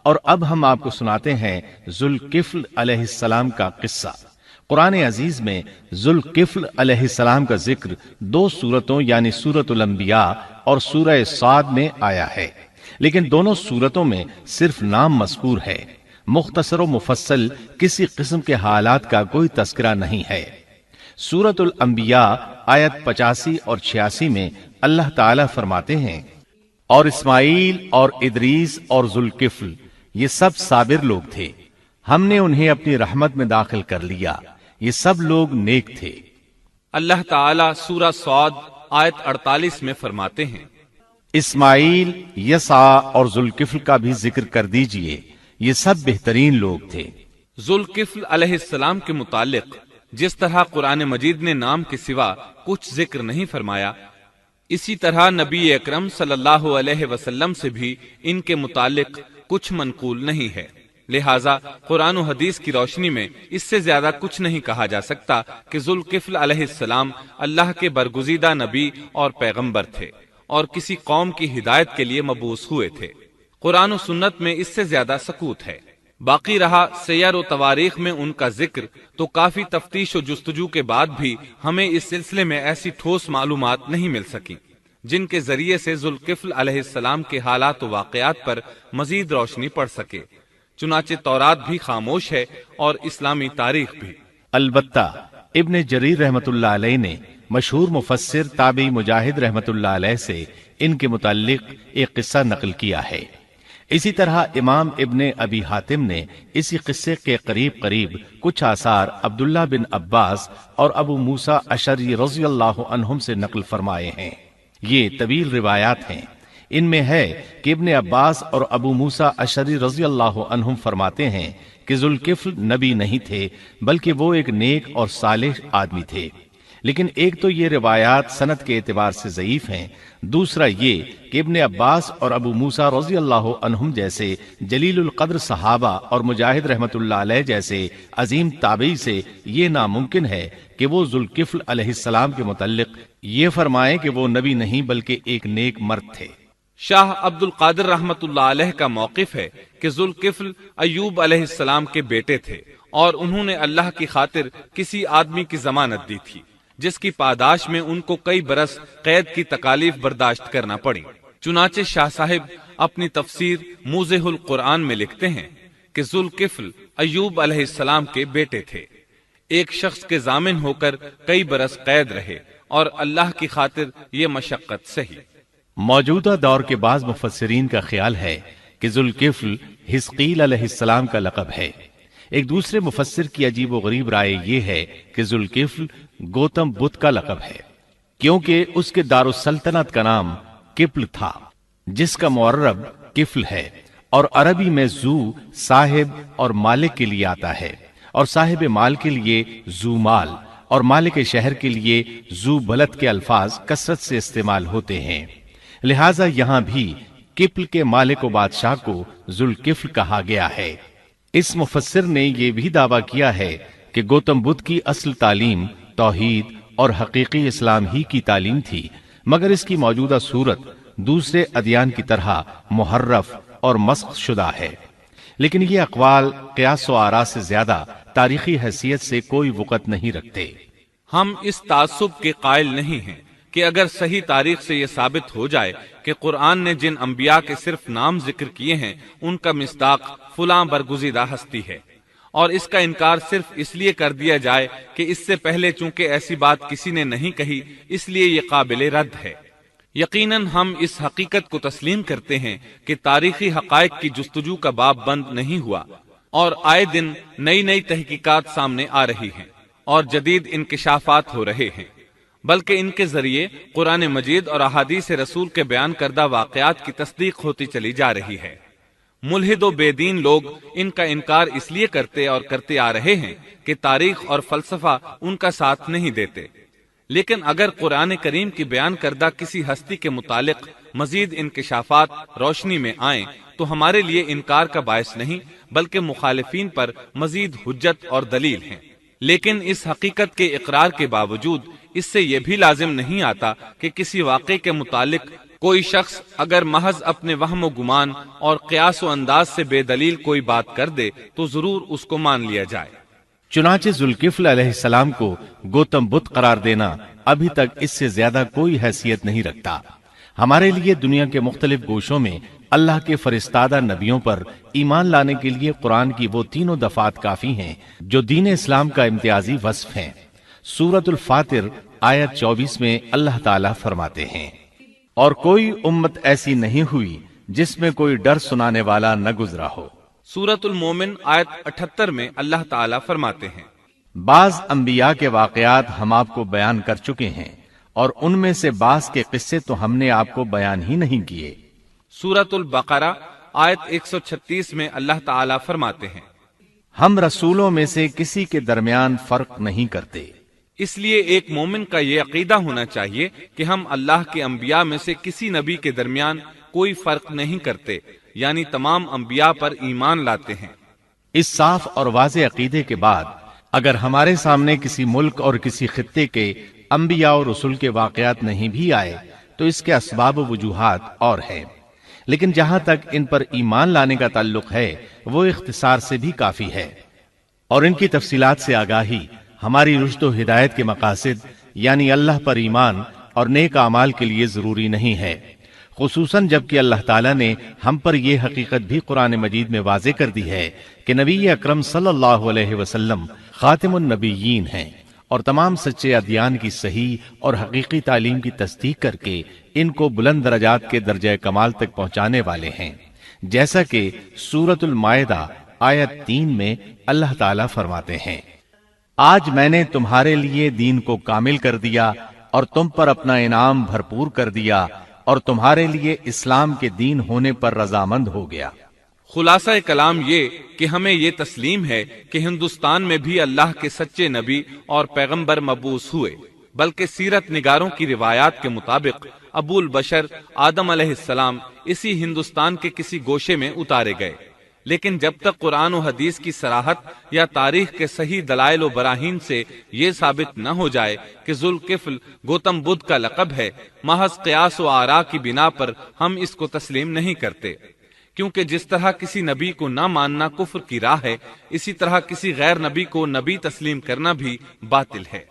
اور اب ہم آپ کو سناتے ہیں ذوالکفل علیہ السلام کا قصہ۔ قرآن عزیز میں ذوالکفل علیہ السلام کا ذکر 2 سورتوں یعنی سورۃ الانبیاء اور سورہ صاد میں آیا ہے، لیکن دونوں سورتوں میں صرف نام مذکور ہے، مختصر و مفصل کسی قسم کے حالات کا کوئی تذکرہ نہیں ہے۔ سورۃ الانبیاء آیت 85 اور 86 میں اللہ تعالی فرماتے ہیں، اور اسماعیل اور ادریس اور ذوالکفل یہ سب صابر لوگ تھے، ہم نے انہیں اپنی رحمت میں داخل کر لیا، یہ سب لوگ نیک تھے۔ اللہ تعالی سورہ صاد آیت 48 میں فرماتے ہیں، اسماعیل، یسع اور ذوالکفل کا بھی ذکر کر دیجئے، یہ سب بہترین لوگ تھے۔ ذوالکفل علیہ السلام کے متعلق جس طرح قرآن مجید نے نام کے سوا کچھ ذکر نہیں فرمایا، اسی طرح نبی اکرم صلی اللہ علیہ وسلم سے بھی ان کے متعلق کچھ منقول نہیں ہے، لہٰذا قرآن و حدیث کی روشنی میں اس سے زیادہ کچھ نہیں کہا جا سکتا کہ ذوالکفل علیہ السلام اللہ کے برگزیدہ نبی اور پیغمبر تھے اور کسی قوم کی ہدایت کے لیے مبعوث ہوئے تھے۔ قرآن و سنت میں اس سے زیادہ سکوت ہے۔ باقی رہا سیر و تواریخ میں ان کا ذکر، تو کافی تفتیش و جستجو کے بعد بھی ہمیں اس سلسلے میں ایسی ٹھوس معلومات نہیں مل سکی جن کے ذریعے سے ذوالکفل علیہ السلام کے حالات و واقعات پر مزید روشنی پڑ سکے، چنانچہ تورات بھی خاموش ہے اور اسلامی تاریخ بھی۔ البتہ ابن جریر رحمت اللہ علیہ نے مشہور مفسر تابعی مجاہد رحمت اللہ علیہ سے ان کے متعلق ایک قصہ نقل کیا ہے۔ اسی طرح امام ابن ابی حاتم نے اسی قصے کے قریب کچھ آثار عبداللہ بن عباس اور ابو موسیٰ اشعری رضی اللہ عنہم سے نقل فرمائے ہیں۔ یہ طویل روایات ہیں۔ ان میں ہے کہ ابن عباس اور ابو موسیٰ اشعری رضی اللہ عنہم فرماتے ہیں کہ ذوالکفل نبی نہیں تھے، بلکہ وہ ایک نیک اور صالح آدمی تھے، لیکن ایک تو یہ روایات سند کے اعتبار سے ضعیف ہیں، دوسرا یہ کہ ابن عباس اور ابو موسیٰ رضی اللہ عنہم جیسے جلیل القدر صحابہ اور مجاہد رحمت اللہ علیہ جیسے عظیم تابعی سے یہ ناممکن ہے کہ وہ ذوالکفل علیہ السلام کے متعلق یہ فرمائیں کہ وہ نبی نہیں بلکہ ایک نیک مرد تھے۔ شاہ عبد القادر رحمت اللہ علیہ کا موقف ہے کہ ذوالکفل ایوب علیہ السلام کے بیٹے تھے اور انہوں نے اللہ کی خاطر کسی آدمی کی ضمانت دی تھی جس کی پاداش میں ان کو کئی برس قید کی تکالیف برداشت کرنا پڑی۔ چنانچہ شاہ صاحب اپنی تفسیر موضح القرآن میں لکھتے ہیں کہ ذوالکفل ایوب علیہ السلام کے بیٹے تھے، ایک شخص کے ضامن ہو کر کئی برس قید رہے اور اللہ کی خاطر یہ مشقت سہی۔ موجودہ دور کے بعض مفسرین کا خیال ہے کہ ذوالکفل حزقیل علیہ السلام کا لقب ہے۔ ایک دوسرے مفسر کی عجیب و غریب رائے یہ ہے کہ ذوالکفل گوتم بدھ کا لقب ہے، کیونکہ اس کے دارالسلطنت کا نام کفل تھا، جس کا معرب کفل ہے، اور عربی میں ذو صاحب اور مالک کے لیے آتا ہے، اور صاحب مال کے لیے ذو مال اور مالک شہر کے لیے ذو بلد کے الفاظ کثرت سے استعمال ہوتے ہیں، لہٰذا یہاں بھی کفل کے مالک و بادشاہ کو ذوالکفل کہا گیا ہے۔ اس مفسر نے یہ بھی دعویٰ کیا ہے کہ گوتم بدھ کی اصل تعلیم توحید اور حقیقی اسلام ہی کی تعلیم تھی، مگر اس کی موجودہ صورت دوسرے ادیان کی طرح محرف اور مسخ شدہ ہے، لیکن یہ اقوال قیاس و آراء سے زیادہ تاریخی حیثیت سے کوئی وقت نہیں رکھتے۔ ہم اس تعصب کے قائل نہیں ہیں کہ اگر صحیح تاریخ سے یہ ثابت ہو جائے کہ قرآن نے جن انبیاء کے صرف نام ذکر کیے ہیں ان کا مصداق فلاں برگزیدہ ہستی ہے، اور اس کا انکار صرف اس لیے کر دیا جائے کہ اس سے پہلے چونکہ ایسی بات کسی نے نہیں کہی اس لیے یہ قابل رد ہے۔ یقیناً ہم اس حقیقت کو تسلیم کرتے ہیں کہ تاریخی حقائق کی جستجو کا باب بند نہیں ہوا، اور آئے دن نئی تحقیقات سامنے آ رہی ہیں اور جدید انکشافات ہو رہے ہیں، بلکہ ان کے ذریعے قرآن مجید اور احادیث رسول کے بیان کردہ واقعات کی تصدیق ہوتی چلی جا رہی ہے۔ ملحد و بے دین لوگ ان کا انکار اس لیے کرتے اور کرتے آ رہے ہیں کہ تاریخ اور فلسفہ ان کا ساتھ نہیں دیتے، لیکن اگر قرآن کریم کی بیان کردہ کسی ہستی کے متعلق مزید انکشافات روشنی میں آئیں تو ہمارے لیے انکار کا باعث نہیں بلکہ مخالفین پر مزید حجت اور دلیل ہیں۔ لیکن اس حقیقت کے اقرار کے باوجود اس سے یہ بھی لازم نہیں آتا کہ کسی واقعے کے متعلق کوئی شخص اگر محض اپنے وہم و گمان اور قیاس و انداز سے بے دلیل کوئی بات کر دے تو ضرور اس کو مان لیا جائے۔ چنانچہ ذوالکفل علیہ السلام کو گوتم بدھ قرار دینا ابھی تک اس سے زیادہ کوئی حیثیت نہیں رکھتا۔ ہمارے لیے دنیا کے مختلف گوشوں میں اللہ کے فرستادہ نبیوں پر ایمان لانے کے لیے قرآن کی وہ تینوں دفعات کافی ہیں جو دین اسلام کا امتیازی وصف ہیں۔ سورۃ الفاتر آیت 24 میں اللہ تعالیٰ فرماتے ہیں، اور کوئی امت ایسی نہیں ہوئی جس میں کوئی ڈر سنانے والا نہ گزرا ہو۔ سورۃ المومن آیت 78 میں اللہ تعالیٰ فرماتے ہیں، بعض انبیاء کے واقعات ہم آپ کو بیان کر چکے ہیں اور ان میں سے بعض کے قصے تو ہم نے آپ کو بیان ہی نہیں کیے۔ سورۃ البقرہ آیت 136 میں اللہ تعالیٰ فرماتے ہیں، ہم رسولوں میں سے کسی کے درمیان فرق نہیں کرتے۔ اس لیے ایک مومن کا یہ عقیدہ ہونا چاہیے کہ ہم اللہ کے انبیاء میں سے کسی نبی کے درمیان کوئی فرق نہیں کرتے، یعنی تمام انبیاء پر ایمان لاتے ہیں۔ اس صاف اور واضح عقیدے کے بعد اگر ہمارے سامنے کسی ملک اور کسی خطے کے انبیاء اور رسول کے واقعات نہیں بھی آئے تو اس کے اسباب و وجوہات اور ہیں، لیکن جہاں تک ان پر ایمان لانے کا تعلق ہے وہ اختصار سے بھی کافی ہے، اور ان کی تفصیلات سے آگاہی ہماری رشد و ہدایت کے مقاصد یعنی اللہ پر ایمان اور نیک اعمال کے لیے ضروری نہیں ہے، خصوصاً جبکہ اللہ تعالیٰ نے ہم پر یہ حقیقت بھی قرآن مجید میں واضح کر دی ہے کہ نبی اکرم صلی اللہ علیہ وسلم خاتم النبیین ہیں اور تمام سچے ادیان کی صحیح اور حقیقی تعلیم کی تصدیق کر کے ان کو بلند درجات کے درجہ کمال تک پہنچانے والے ہیں، جیسا کہ سورۃ المائدہ آیت 3 میں اللہ تعالیٰ فرماتے ہیں، آج میں نے تمہارے لیے دین کو کامل کر دیا اور تم پر اپنا انعام بھرپور کر دیا اور تمہارے لیے اسلام کے دین ہونے پر رضامند ہو گیا۔ خلاصہ کلام یہ کہ ہمیں یہ تسلیم ہے کہ ہندوستان میں بھی اللہ کے سچے نبی اور پیغمبر مبعوث ہوئے، بلکہ سیرت نگاروں کی روایات کے مطابق ابو البشر آدم علیہ السلام اسی ہندوستان کے کسی گوشے میں اتارے گئے، لیکن جب تک قرآن و حدیث کی صراحت یا تاریخ کے صحیح دلائل و براہین سے یہ ثابت نہ ہو جائے کہ ذوالکفل گوتم بدھ کا لقب ہے، محض قیاس و آراء کی بنا پر ہم اس کو تسلیم نہیں کرتے، کیونکہ جس طرح کسی نبی کو نہ ماننا کفر کی راہ ہے، اسی طرح کسی غیر نبی کو نبی تسلیم کرنا بھی باطل ہے۔